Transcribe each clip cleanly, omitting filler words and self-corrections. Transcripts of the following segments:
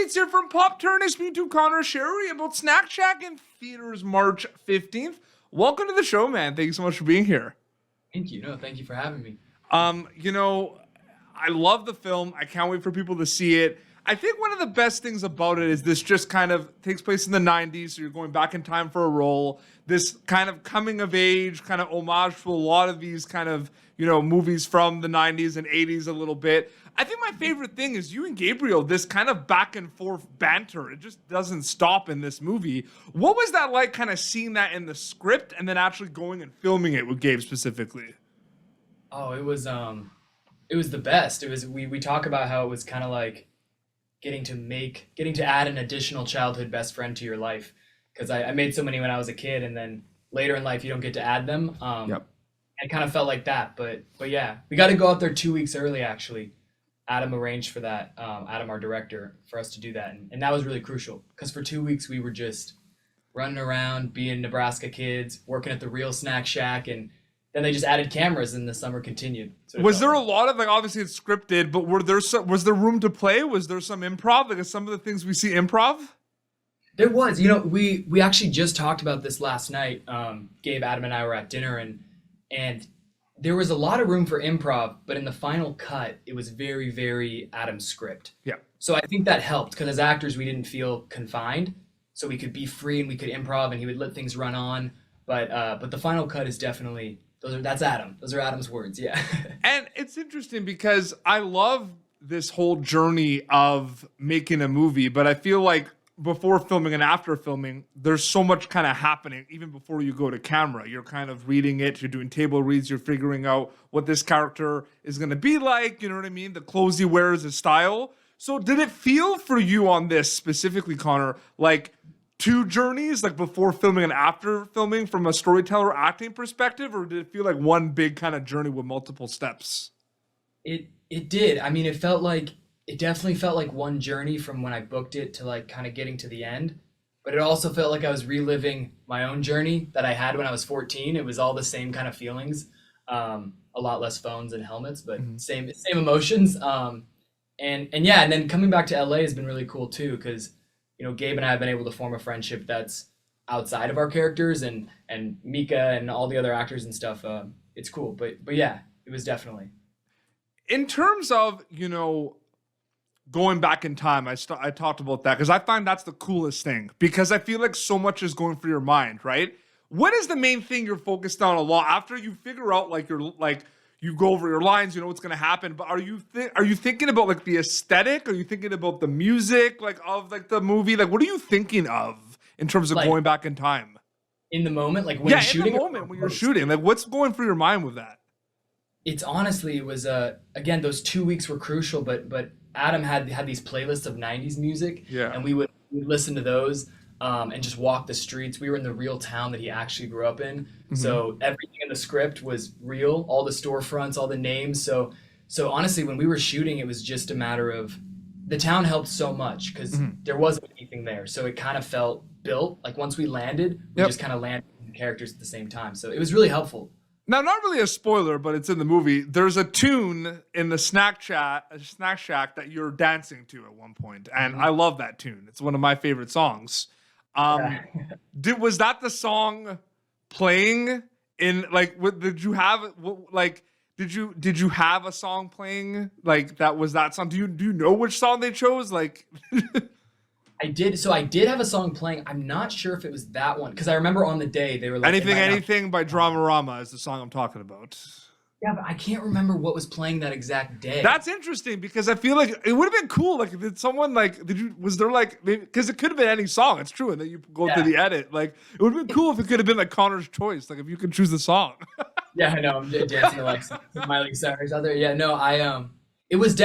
updates here from Pop Turn. It's me to Conor Sherry about Snack Shack in theaters March 15th. Welcome to the show, man. Thank you so much for being here. Thank you. No, thank you for having me. I love the film. I can't wait for people to see it. I think one of the best things about it is this just kind of takes place in the 90s, so you're going back in time for a role. This kind of coming of age, kind of homage to a lot of these kind of, movies from the 90s and 80s a little bit. I think my favorite thing is you and Gabriel, this kind of back and forth banter. It just doesn't stop in this movie. What was that like, kind of seeing that in the script and then actually going and filming it with Gabe specifically? Oh, it was the best. It was we talk about how it was kind of like getting to add an additional childhood best friend to your life, because I made so many when I was a kid, and then later in life you don't get to add them. Yep. I kind of felt like that, but yeah, we got to go out there 2 weeks early actually. Adam arranged for that, Adam, our director, for us to do that, and that was really crucial, because for 2 weeks we were just running around being Nebraska kids, working at the real Snack Shack, and then they just added cameras and the summer continued. So was there a lot of, obviously it's scripted, but was there room to play? Was there some improv? Like some of the things we see improv? There was. We actually just talked about this last night. Gabe, Adam, and I were at dinner, and there was a lot of room for improv, but in the final cut, it was very, very Adam's script. Yeah. So I think that helped, because as actors, we didn't feel confined, so we could be free and we could improv, and he would let things run on. But the final cut is definitely... That's Adam. Those are Adam's words, yeah. And it's interesting because I love this whole journey of making a movie, but I feel like before filming and after filming, there's so much kind of happening even before you go to camera. You're kind of reading it, you're doing table reads, you're figuring out what this character is going to be like, you know what I mean? The clothes he wears, his style. So did it feel for you on this specifically, Conor, like two journeys, like before filming and after filming from a storyteller acting perspective, or did it feel like one big kind of journey with multiple steps? It did. I mean, it definitely felt like one journey from when I booked it to like kind of getting to the end, but it also felt like I was reliving my own journey that I had when I was 14. It was all the same kind of feelings, a lot less phones and helmets, but same emotions. And then coming back to LA has been really cool too, because Gabe and I have been able to form a friendship that's outside of our characters, and Mika and all the other actors and stuff. It's cool, but yeah, it was definitely. In terms of, going back in time, I talked about that because I find that's the coolest thing, because I feel like so much is going through your mind, right? What is the main thing you're focused on a lot after you figure out you go over your lines, you know what's going to happen, but are you thinking about like the aesthetic? Are you thinking about the music, of the movie? Like, what are you thinking of in terms of going back in time? In the moment, like when you're shooting? In the moment when you're shooting, like what's going through your mind with that? It's honestly, it was, again, those 2 weeks were crucial, but Adam had these playlists of 90s music, and we would listen to those and just walk the streets. We were in the real town that he actually grew up in. Mm-hmm. So everything in the script was real, all the storefronts, all the names. So honestly, when we were shooting, it was just a matter of, the town helped so much because there wasn't anything there. So it kind of felt built. Like once we landed, we just kind of landed the characters at the same time. So it was really helpful. Now, not really a spoiler, but it's in the movie. There's a tune in the Snack Shack that you're dancing to at one point, and I love that tune. It's one of my favorite songs. Was that the song playing in did you have did you have a song playing that was that song? Do you know which song they chose? I did. So I did have a song playing. I'm not sure if it was that one, because I remember on the day they were like, anything by Dramarama is the song I'm talking about. Yeah, but I can't remember what was playing that exact day. That's interesting, because I feel like it would have been cool. Did someone because it could have been any song. It's true. And then you go through the edit. It would have been cool if it could have been Connor's choice. If you could choose the song. Yeah, I know. I'm dancing to Miley Cyrus out there. Yeah, no, it was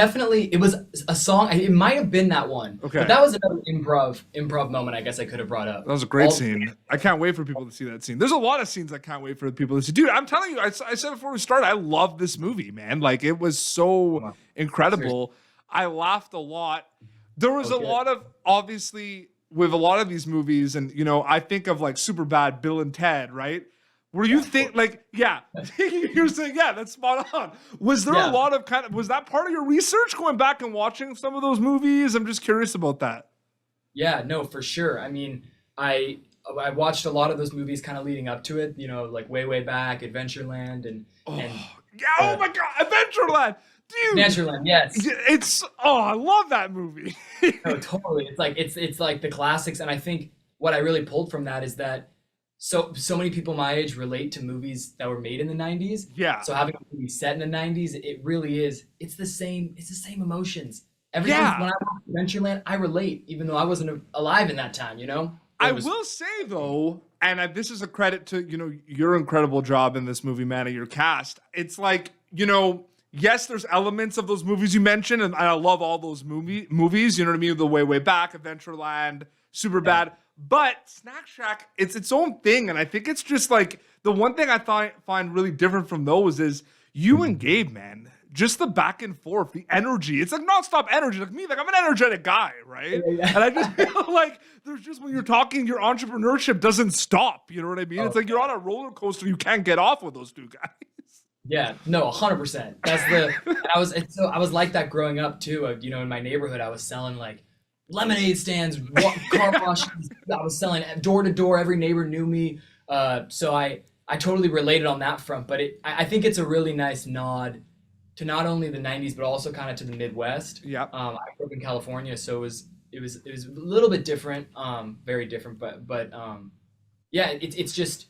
a song. It might have been that one. Okay. But that was another improv moment I guess I could have brought up. That was a great scene. I can't wait for people to see that scene. There's a lot of scenes I can't wait for people to see. Dude, I'm telling you, I said before we started, I love this movie, man. It was so incredible. Seriously. I laughed a lot. There was a lot of, obviously, with a lot of these movies, and, I think of Superbad, Bill and Ted, right? Were you you're saying, that's spot on. Was there a lot of was that part of your research going back and watching some of those movies? I'm just curious about that. Yeah, no, for sure. I mean, I watched a lot of those movies kind of leading up to it, like way back, Adventureland and Oh, yeah. Oh my God. Adventureland. Dude. Adventureland, yes. I love that movie. No, totally. It's like the classics, and I think what I really pulled from that is that so many people my age relate to movies that were made in the 90s. Yeah. So having a movie set in the 90s, it really is. It's the same emotions. Everything Yeah. when I watch Adventureland, I relate, even though I wasn't alive in that time. I will say though, and this is a credit to your incredible job in this movie, man, and your cast. It's like yes, there's elements of those movies you mentioned, and I love all those movies. You know what I mean? The Way Back, Adventureland, Superbad. But Snack Shack, it's its own thing, and I think it's just like the one thing I find really different from those is you and Gabe, man. Just the back and forth, the energy. It's like nonstop energy. Like me, like I'm an energetic guy, right? Yeah. And I just feel like there's just when you're talking, your entrepreneurship doesn't stop. You know what I mean? It's like you're on a roller coaster. You can't get off with those two guys. Yeah, no, 100%. I was like that growing up too. In my neighborhood, I was selling like lemonade stands, car washes. I was selling door to door. Every neighbor knew me. So I totally related on that front. But I think it's a really nice nod to not only the 90s, but also kind of to the Midwest. Yeah. I grew up in California, so it was a little bit different, very different. But yeah, it's just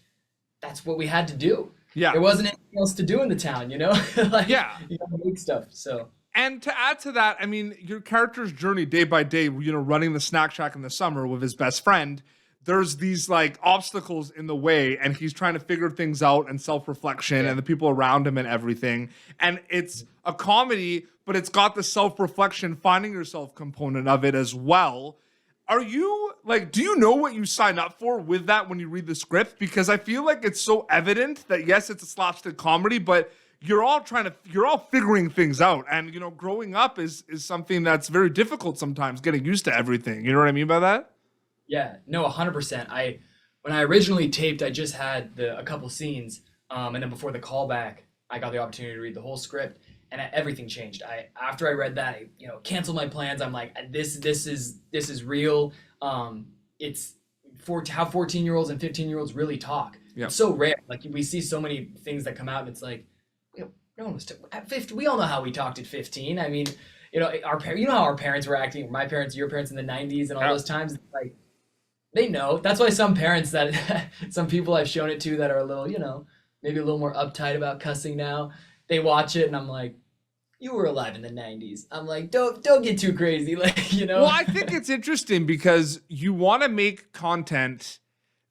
that's what we had to do. Yeah. There wasn't anything else to do in the town, like, yeah. You gotta make stuff. So. And to add to that, I mean, your character's journey day by day, running the Snack Shack in the summer with his best friend, there's these like obstacles in the way, and he's trying to figure things out and self-reflection and the people around him and everything. And it's a comedy, but it's got the self-reflection, finding yourself component of it as well. Are you like, do you know what you sign up for with that when you read the script? Because I feel like it's so evident that yes, it's a slapstick comedy, but you're all figuring things out. And, growing up is something that's very difficult sometimes, getting used to everything. You know what I mean by that? Yeah, no, 100%. When I originally taped, I just had a couple scenes. And then before the callback, I got the opportunity to read the whole script, and everything changed. After I read that, I canceled my plans. I'm like, this is real. It's how 14-year-olds and 15-year-olds really talk. Yeah. It's so rare. Like we see so many things that come out, and it's like, no one was at 50. We all know how we talked at 15. I mean, our parents. You know how our parents were acting. My parents, your parents in the 90s, and all those times. Like, they know. That's why some parents some people I've shown it to that are a little, maybe a little more uptight about cussing now. They watch it, and I'm like, you were alive in the 90s. I'm like, don't get too crazy, like, Well, I think it's interesting because you want to make content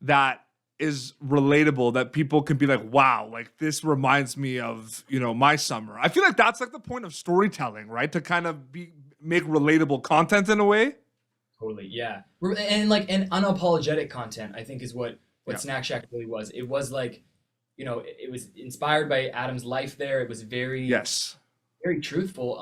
that is relatable, that people can be like, wow, like this reminds me of, my summer. I feel like that's like the point of storytelling, right? To kind of make relatable content in a way. Totally, yeah. And unapologetic content, I think, is what Snack Shack really was. It was like, it was inspired by Adam's life there. It was very truthful.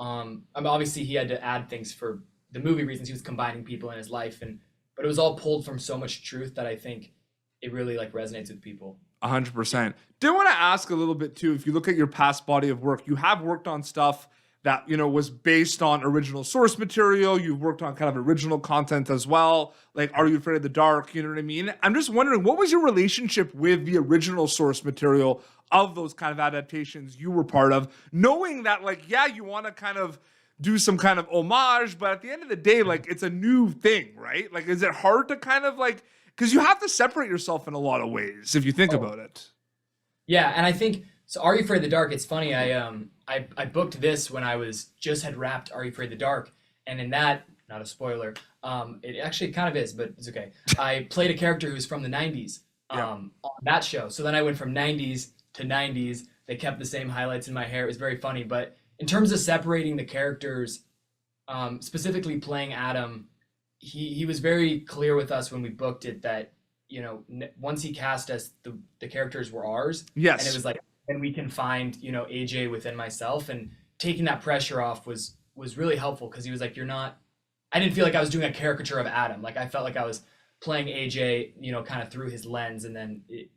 Obviously he had to add things for the movie reasons. He was combining people in his life, but it was all pulled from so much truth that I think it really like resonates with people. 100%. Do want to ask a little bit too, if you look at your past body of work, you have worked on stuff that, was based on original source material. You've worked on kind of original content as well. Like, Are You Afraid of the Dark? You know what I mean? I'm just wondering, what was your relationship with the original source material of those kind of adaptations you were part of, knowing that like, yeah, you want to kind of do some kind of homage, but at the end of the day, like it's a new thing, right? Like, is it hard to kind of like, because you have to separate yourself in a lot of ways if you think about it. Yeah, and I think so. Are You Afraid of the Dark? It's funny. I booked this when I had wrapped Are You Afraid of the Dark, and in that, not a spoiler, it actually kind of is, but it's okay. I played a character who's from the 90s on that show. So then I went from 90s to 90s. They kept the same highlights in my hair. It was very funny. But in terms of separating the characters, specifically playing Adam, he was very clear with us when we booked it that, once he cast us, the characters were ours. Yes. And it was like, and we can find, AJ within myself, and taking that pressure off was really helpful, because he was like, I didn't feel like I was doing a caricature of Adam. Like I felt like I was playing AJ, kind of through his lens. And then it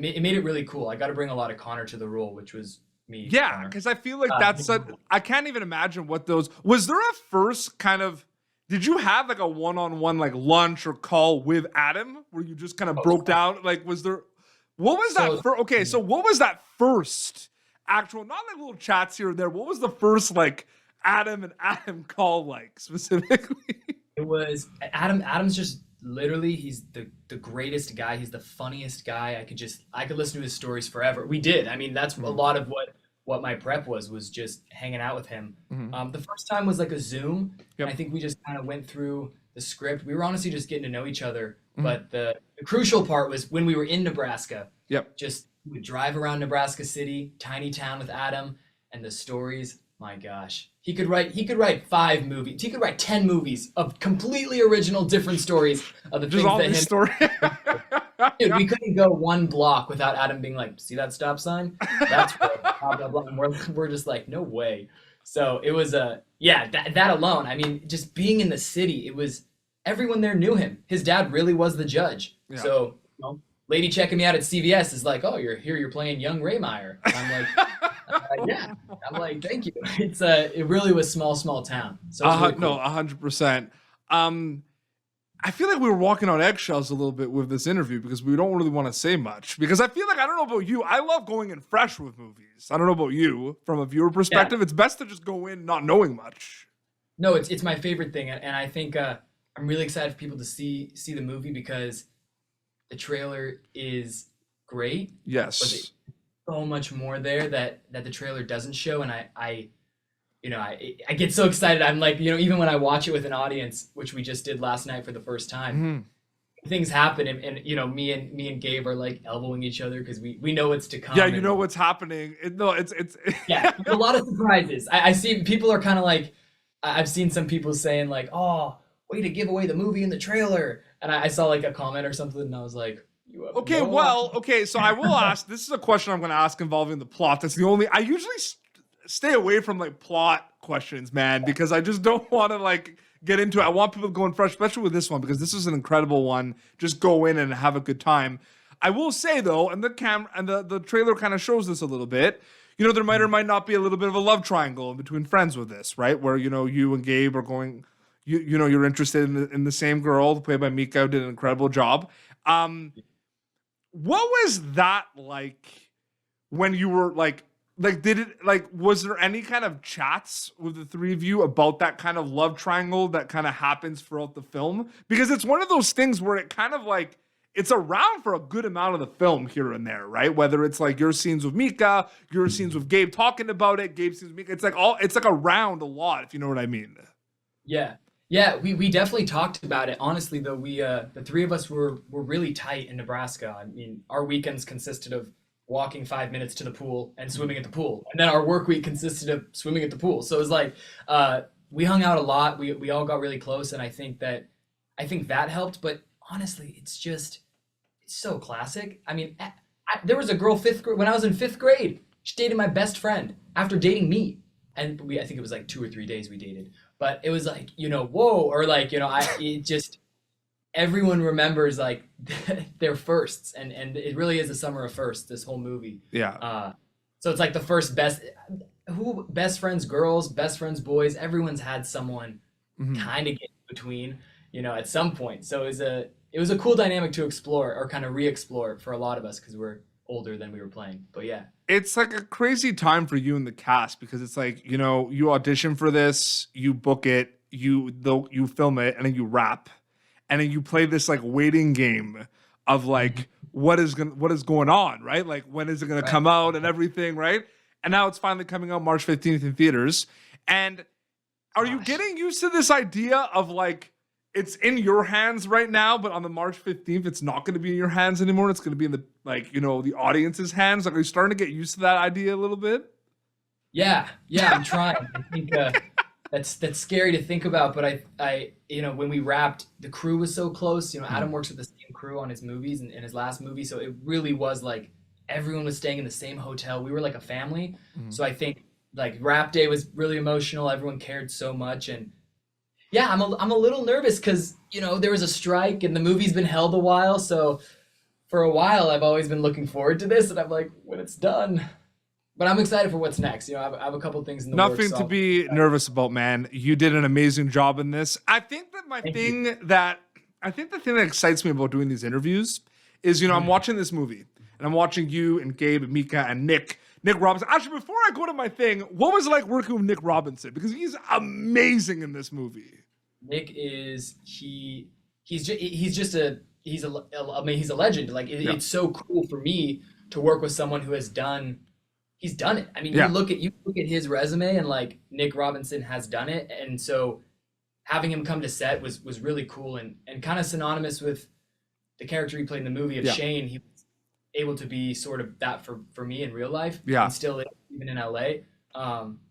made it really cool. I got to bring a lot of Conor to the role, which was me. Yeah. Cause I feel like I can't even imagine what was there a first kind of Did you have like a one-on-one like lunch or call with Adam where you just kind of broke down? Like, was there, what was that first? Okay, so what was that first actual, not like little chats here or there. What was the first like Adam and Adam call like specifically? It was Adam's just literally, he's the greatest guy. He's the funniest guy. I could listen to his stories forever. We did. I mean, that's a lot of what my prep was just hanging out with him. The first time was like a Zoom. And I think we just kind of went through the script. We were honestly just getting to know each other. But the crucial part was when we were in Nebraska. Just we would drive around Nebraska City, tiny town with Adam, and the stories. My gosh, he could write 5 movies. He could write 10 movies of completely original, different stories of the Just things all that these stories. Dude, we couldn't go one block without Adam being like, "See that stop sign? That's where blah blah blah." And we're just like, "No way." So it was that alone. I mean, just being in the city, it was everyone there knew him. His dad really was the judge. So lady checking me out at CVS is like, "Oh, you're here. You're playing young Rehmeier." And I'm like, "Yeah." I'm like, "Thank you." It's it really was small town. So it was really cool. No, 100%. I feel like we were walking on eggshells a little bit with this interview because we don't really want to say much. Because I feel like, I don't know about you, I love going in fresh with movies. I don't know about you, from a viewer perspective. It's best to just go in not knowing much. No, it's my favorite thing, and I think I'm really excited for people to see the movie because the trailer is great. Yes. But there's so much more there that the trailer doesn't show, and I get so excited. I'm like, even when I watch it with an audience, which we just did last night for the first time, things happen, and me and Gabe are like elbowing each other because we know what's to come. Yeah, you know what's happening. It's yeah, a lot of surprises. I see people are kind of like, I've seen some people saying like, "Oh, way to give away the movie in the trailer," and I saw like a comment or something, and I was like, so I will ask. This is a question I'm going to ask involving the plot. That's the only. I usually stay away from like plot questions, man, because I just don't want to like get into it. I want people to go in fresh, especially with this one, because this is an incredible one. Just go in and have a good time. I will say though, and the trailer kind of shows this a little bit. There might or might not be a little bit of a love triangle in between friends with this, right? Where you and Gabe are going. You're interested in the same girl, played by Mika, who did an incredible job. What was that like when you were like did it like, was there any kind of chats with the three of you about that kind of love triangle that kind of happens throughout the film? Because it's one of those things where it kind of like, it's around for a good amount of the film here and there, right? Whether it's like your scenes with Mika, your scenes with Gabe talking about it, Gabe's scenes with Mika, it's like around a lot, if you know what I mean. Yeah, we definitely talked about it. Honestly, though, we the three of us were really tight in Nebraska. I mean, our weekends consisted of walking 5 minutes to the pool and swimming at the pool, and then our work week consisted of swimming at the pool. So it was like we hung out a lot. We all got really close, and I think that helped. But honestly, it's so classic. I mean, there was a girl when I was in 5th grade. She dated my best friend after dating me, and I think it was like 2 or 3 days we dated. But it was like, whoa, or like, everyone remembers like their firsts, and it really is a summer of firsts, this whole movie. Yeah. So it's like the first best friends girls, best friends boys, everyone's had someone kind of get in between, at some point. So it was a cool dynamic to explore, or kind of re-explore for a lot of us, because we're older than we were playing. But yeah. It's like a crazy time for you and the cast, because it's like, you audition for this, you book it, you film it, and then you wrap. And then you play this like waiting game of like what is going on, right? Like, when is it gonna come out and everything, right? And now it's finally coming out March 15th in theaters. And are you getting used to this idea of like, it's in your hands right now, but on the March 15th, it's not gonna be in your hands anymore. It's gonna be in the the audience's hands. Like, are you starting to get used to that idea a little bit? Yeah, I'm trying. I think that's scary to think about, but I when we wrapped, the crew was so close. Adam works with the same crew on his movies and his last movie, so it really was like everyone was staying in the same hotel. We were like a family. So I think like wrap day was really emotional. Everyone cared so much, and yeah, I'm a little nervous because there was a strike and the movie's been held a while. So for a while, I've always been looking forward to this, and I'm like, when it's done. but I'm excited for what's next. I have a couple things in the works. Nothing to be nervous about, man. You did an amazing job in this. I think that the thing that excites me about doing these interviews is, I'm watching this movie and I'm watching you and Gabe and Mika and Nick Robinson. Actually, before I go to my thing, what was it like working with Nick Robinson? Because he's amazing in this movie. Nick is he's a legend. Like it's so cool for me to work with someone who has done. He's done it. I mean, you look at his resume and like Nick Robinson has done it. And so having him come to set was really cool and kind of synonymous with the character he played in the movie of Shane. He was able to be sort of that for me in real life. Yeah. And still even in LA.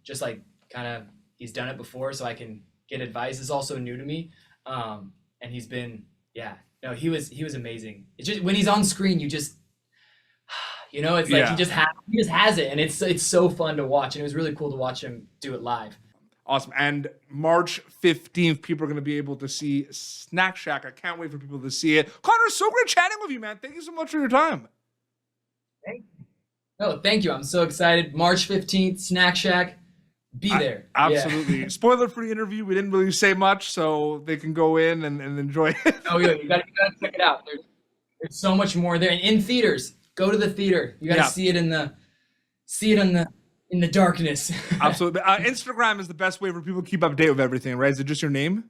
Just like kind of he's done it before so I can get advice. It's also new to me. And he's been, he was amazing. It's just when he's on screen, you just it's like he just has it, and it's so fun to watch, and it was really cool to watch him do it live. Awesome. And March 15th, people are going to be able to see Snack Shack. I can't wait for people to see it. Conor, so great chatting with you, man. Thank you so much for your time. Thank you. I'm so excited. March 15th, Snack Shack. Be there. Absolutely. Yeah. Spoiler-free interview. We didn't really say much, so they can go in and enjoy it. Oh, yeah. You gotta check it out. There's so much more there. And in theaters. Go to the theater. You got to see it in the darkness. Absolutely. Instagram is the best way for people to keep up to date with everything, right? Is it just your name?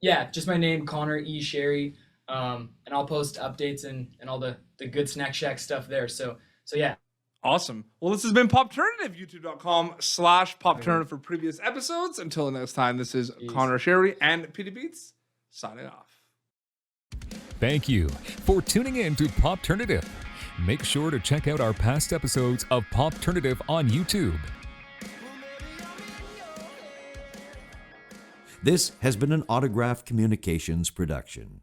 Yeah, just my name, Conor E. Sherry. And I'll post updates and all the good Snack Shack stuff there. So yeah. Awesome. Well, this has been Popternative, youtube.com/Popternative for previous episodes. Until next time, this is Conor Sherry and Peter Beats signing off. Thank you for tuning in to Popternative. Make sure to check out our past episodes of Popternative on YouTube. This has been an Autograph Communications production.